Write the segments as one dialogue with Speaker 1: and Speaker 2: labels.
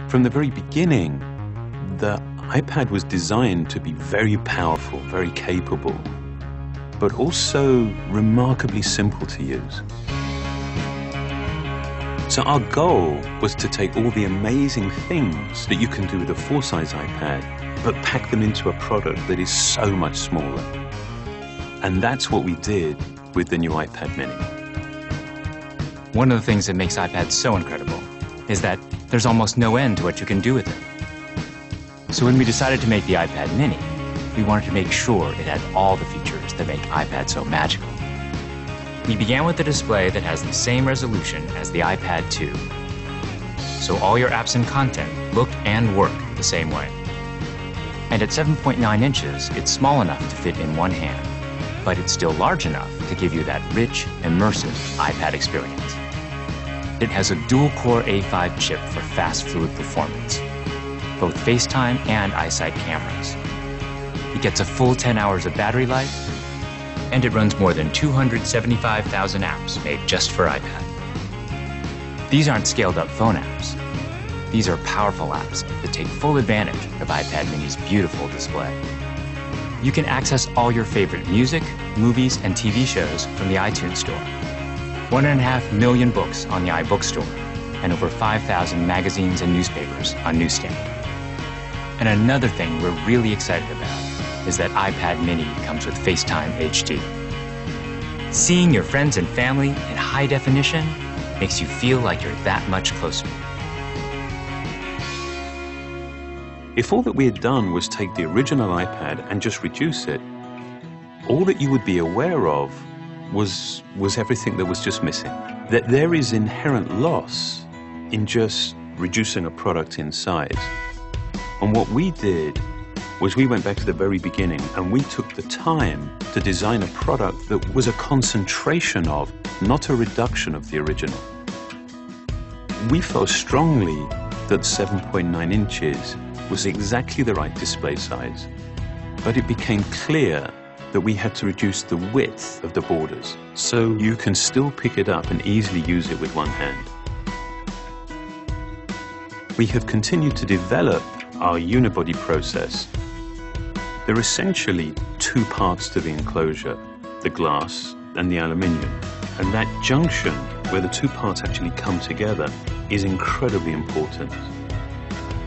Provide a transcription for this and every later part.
Speaker 1: From the very beginning, the iPad was designed to be very powerful, very capable, but also remarkably simple to use. So our goal was to take all the amazing things that you can do with a full-size iPad, but pack them into a product that is so much smaller. And that's what we did with the new iPad mini.
Speaker 2: One of the things that makes iPads so incredible is that there's almost no end to what you can do with it. So when we decided to make the iPad mini, we wanted to make sure it had all the features that make iPad so magical. We began with a display that has the same resolution as the iPad 2. So all your apps and content look and work the same way. And at 7.9 inches, it's small enough to fit in one hand, but it's still large enough to give you that rich, immersive iPad experience. It has a dual-core A5 chip for fast, fluid performance, both FaceTime and iSight cameras. It gets a full 10 hours of battery life, and it runs more than 275,000 apps made just for iPad. These aren't scaled-up phone apps. These are powerful apps that take full advantage of iPad mini's beautiful display. You can access all your favorite music, movies, and TV shows from the iTunes Store. 1.5 million books on the iBookstore, and over 5,000 magazines and newspapers on Newsstand. And another thing we're really excited about is that iPad mini comes with FaceTime HD. Seeing your friends and family in high definition makes you feel like you're that much closer.
Speaker 1: If all that we had done was take the original iPad and just reduce it, all that you would be aware of was everything that was just missing. That there is inherent loss in just reducing a product in size. And what we did was we went back to the very beginning and we took the time to design a product that was a concentration of, not a reduction of the original. We felt strongly that 7.9 inches was exactly the right display size, but it became clear that we had to reduce the width of the borders so you can still pick it up and easily use it with one hand. We have continued to develop our unibody process. There are essentially two parts to the enclosure, the glass and the aluminium. And that junction where the two parts actually come together is incredibly important.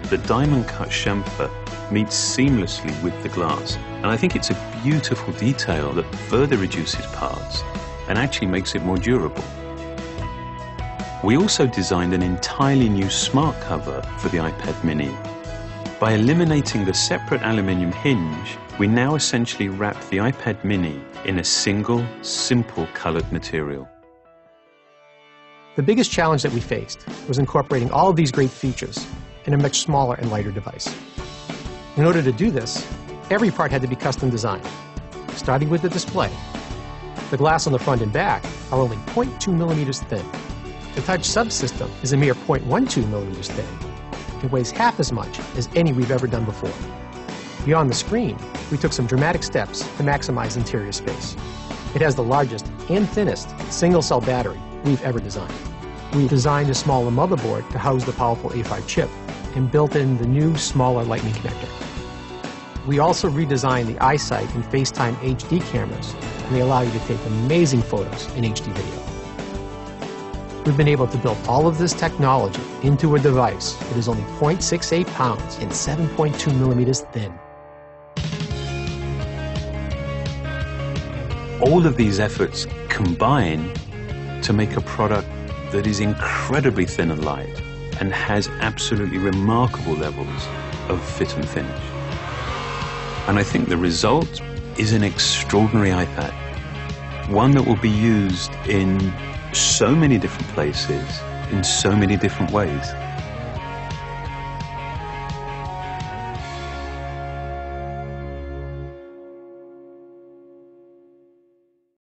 Speaker 1: The diamond cut chamfer meets seamlessly with the glass. And I think it's a beautiful detail that further reduces parts and actually makes it more durable. We also designed an entirely new smart cover for the iPad mini. By eliminating the separate aluminium hinge, we now essentially wrap the iPad mini in a single, simple colored material.
Speaker 3: The biggest challenge that we faced was incorporating all of these great features in a much smaller and lighter device. In order to do this, every part had to be custom designed, starting with the display. The glass on the front and back are only 0.2 millimeters thin. The touch subsystem is a mere 0.12 millimeters thin. It weighs half as much as any we've ever done before. Beyond the screen, we took some dramatic steps to maximize interior space. It has the largest and thinnest single-cell battery we've ever designed. We designed a smaller motherboard to house the powerful A5 chip and built in the new, smaller Lightning connector. We also redesigned the iSight and FaceTime HD cameras, and they allow you to take amazing photos in HD video. We've been able to build all of this technology into a device that is only 0.68 pounds and 7.2 millimeters thin.
Speaker 1: All of these efforts combine to make a product that is incredibly thin and light and has absolutely remarkable levels of fit and finish. And I think the result is an extraordinary iPad, one that will be used in so many different places, in so many different ways.